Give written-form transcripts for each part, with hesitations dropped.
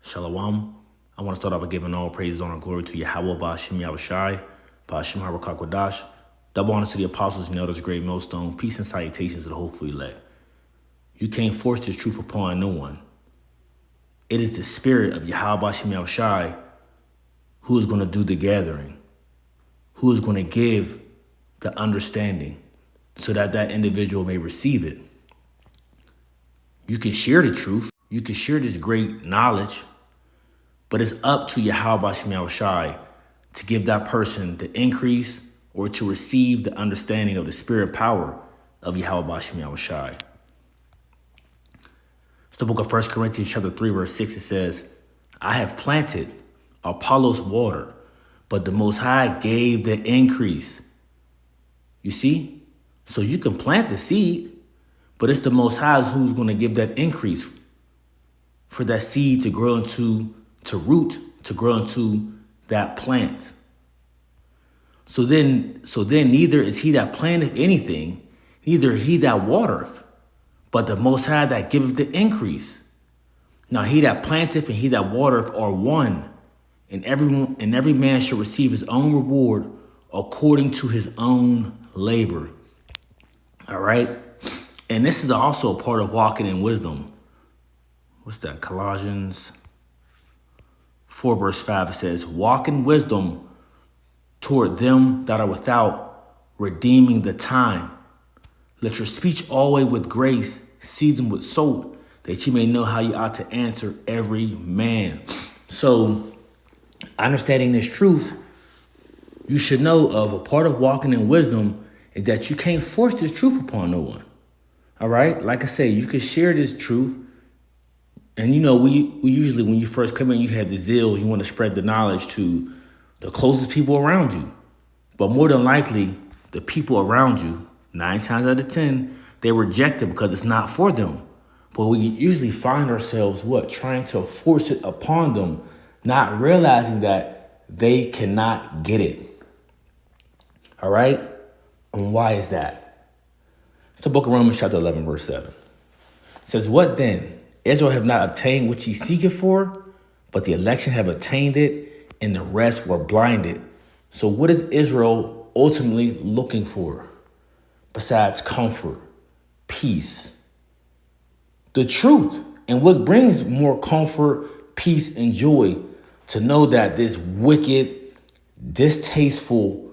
Shalom. I want to start off by giving all praises, honor, and glory to Yahweh, Ba'ashem Yahushai, Ba'ashem Harakak. Double honors to the apostles and elders, great millstone. Peace and salutations to the hopefully elect. You can't force this truth upon no one. It is the spirit of Yahweh, Ba'ashem Yahushai, who is going to do the gathering, who is going to give the understanding so that that individual may receive it. You can share the truth. You can share this great knowledge, but it's up to Yahweh Ba'ashem Yahushai to give that person the increase or to receive the understanding of the spirit power of Yahweh Ba'ashem Yahushai. It's the book of 1 Corinthians chapter 3, verse 6. It says, I have planted, Apollos watered, but the Most High gave the increase. You see? So you can plant the seed, but it's the Most High who's going to give that increase for that seed to grow into, to root, to grow into that plant. So then neither is he that planteth anything, neither he that watereth, but the Most High that giveth the increase. Now he that planteth and he that watereth are one, and every man shall receive his own reward according to his own labor. All right? And this is also a part of walking in wisdom. What's that? Colossians 4 verse 5, it says, walk in wisdom toward them that are without, redeeming the time. Let your speech always with grace, seasoned with salt, that you may know how you ought to answer every man. So, understanding this truth, you should know of a part of walking in wisdom is that you can't force this truth upon no one. All right? Like I say, you can share this truth. And you know, we usually, when you first come in, you have the zeal, you want to spread the knowledge to the closest people around you. But more than likely, the people around you, 9 times out of 10, they reject it because it's not for them. But we usually find ourselves, trying to force it upon them, not realizing that they cannot get it. All right? And why is that? It's the book of Romans chapter 11, verse 7. It says, what then? Israel have not obtained what ye seeketh for, but the election have attained it, and the rest were blinded. So what is Israel ultimately looking for? Besides comfort, peace, the truth. And what brings more comfort, peace, and joy to know that this wicked, distasteful,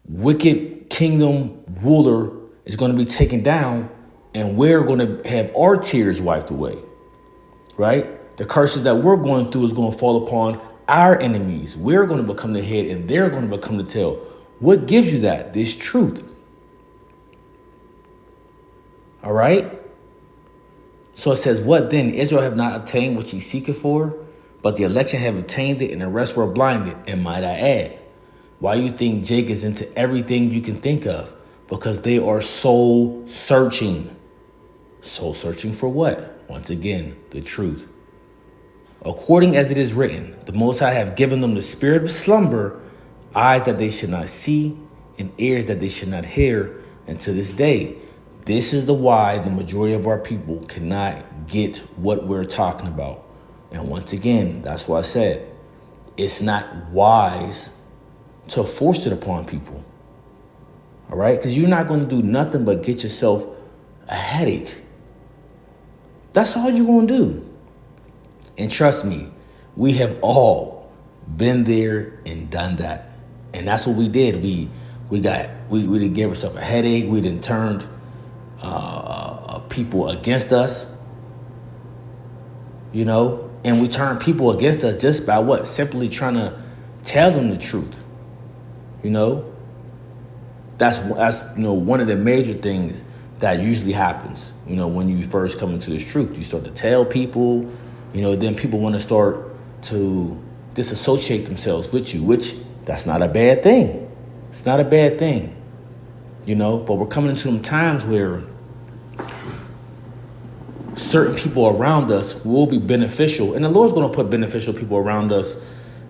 wicked kingdom ruler is going to be taken down, and we're going to have our tears wiped away. Right? The curses that we're going through is going to fall upon our enemies. We're going to become the head and they're going to become the tail. What gives you that? This truth. All right? So it says, what then? Israel have not obtained what ye seeketh for, but the election have attained it, and the rest were blinded. And might I add, why you think Jake is into everything you can think of? Because they are soul searching. Soul searching for what? Once again, the truth. According as it is written, the Most High have given them the spirit of slumber, eyes that they should not see, and ears that they should not hear. And to this day, this is the why the majority of our people cannot get what we're talking about. And once again, that's why I said, it's not wise to force it upon people. All right? Because you're not going to do nothing but get yourself a headache. That's all you're going to do. And trust me, we have all been there and done that. And that's what we did. We didn't give ourselves a headache. We didn't turn people against us, you know, and we turn people against us just by what? Simply trying to tell them the truth. You know, that's one of the major things that usually happens, you know, when you first come into this truth. You start to tell people, you know, then people want to start to disassociate themselves with you, which that's not a bad thing. It's not a bad thing, you know, but we're coming into them times where certain people around us will be beneficial, and the Lord's going to put beneficial people around us,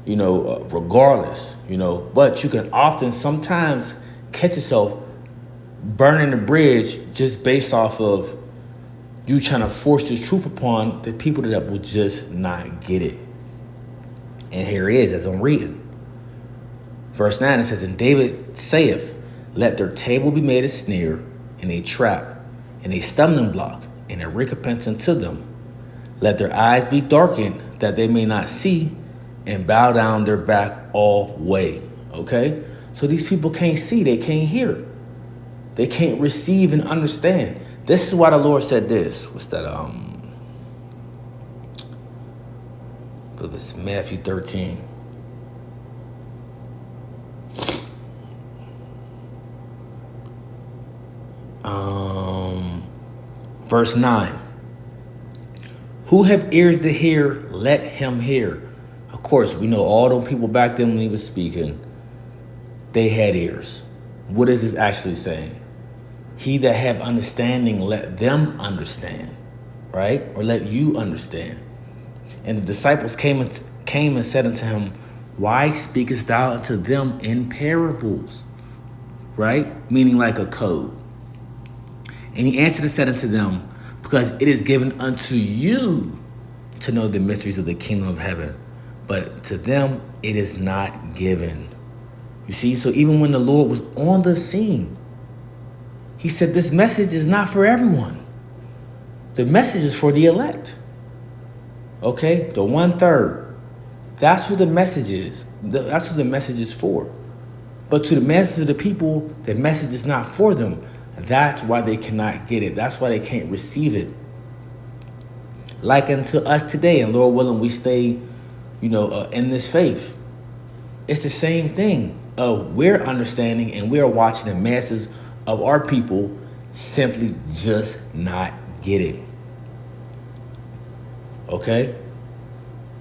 you know, regardless, you know, but you can often sometimes catch yourself burning the bridge just based off of you trying to force this truth upon the people that will just not get it. And here it is as I'm reading. Verse 9, it says, and David saith, let their table be made a snare and a trap and a stumbling block and a recompense unto them. Let their eyes be darkened that they may not see, and bow down their back all way. Okay? So these people can't see, they can't hear. They can't receive and understand. This is why the Lord said this. What's that? It's Matthew 13. Verse 9. Who have ears to hear, let him hear. Of course, we know all those people back then when he was speaking, they had ears. What is this actually saying? He that have understanding, let them understand, right? Or let you understand. And the disciples came and said unto him, why speakest thou unto them in parables? Right? Meaning like a code. And he answered and said unto them, because it is given unto you to know the mysteries of the kingdom of heaven, but to them it is not given. You see, so even when the Lord was on the scene, he said this message is not for everyone. The message is for the elect. Okay, the 1/3. That's who the message is. That's who the message is for. But to the masses of the people, the message is not for them. That's why they cannot get it. That's why they can't receive it. Like unto us today, and Lord willing, we stay, in this faith. It's the same thing. We're understanding and we're watching the masses of our people simply just not get it. Okay?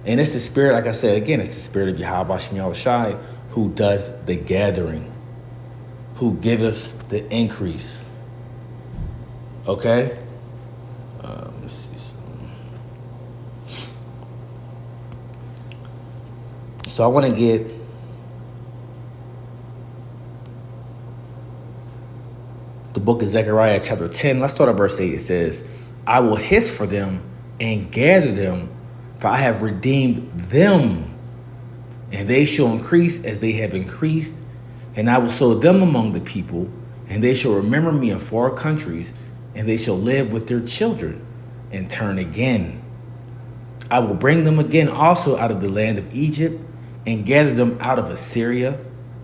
And it's the spirit, like I said, again, it's the spirit of Yahweh Shem Yahushai who does the gathering, who gives us the increase. Okay? Let's see something. So I want to get the book of Zechariah chapter 10. Let's start at verse 8. It says, I will hiss for them and gather them, for I have redeemed them, and they shall increase as they have increased, and I will sow them among the people, and they shall remember me in far countries, and they shall live with their children and turn again. I will bring them again also out of the land of Egypt, and gather them out of Assyria,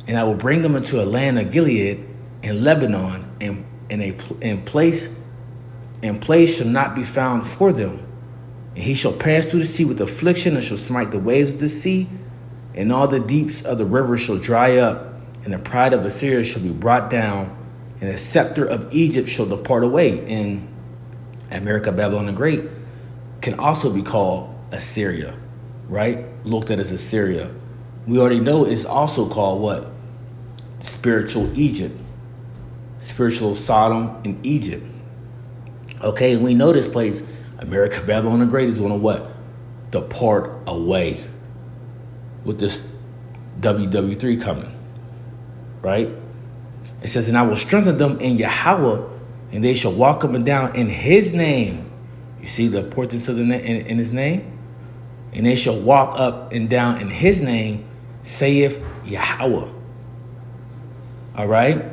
and I will bring them into a land of Gilead and Lebanon, and place shall not be found for them. And he shall pass through the sea with affliction, and shall smite the waves of the sea, and all the deeps of the river shall dry up, and the pride of Assyria shall be brought down, and the scepter of Egypt shall depart away. In America, Babylon the Great can also be called Assyria, right? Looked at as Assyria. We already know it's also called what? Spiritual Egypt. Spiritual Sodom and Egypt. Okay, and we know this place, America, Babylon the Great, is going to what? Depart away with this WW3 coming, right? It says, and I will strengthen them in Yahweh, and they shall walk up and down in his name. You see the importance of the in his name? And they shall walk up and down in his name, saith Yahweh. All right?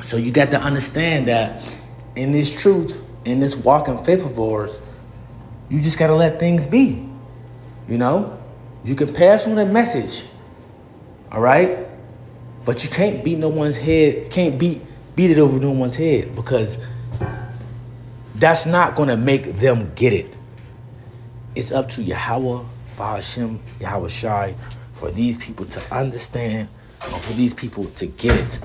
So you got to understand that in this truth, in this walk in faith of ours, you just got to let things be. You can pass on a message. All right? But you can't beat no one's head, can't beat it over no one's head, because that's not going to make them get it. It's up to Yahweh, Bahashem, Yahweh Shai, for these people to understand, or for these people to get it.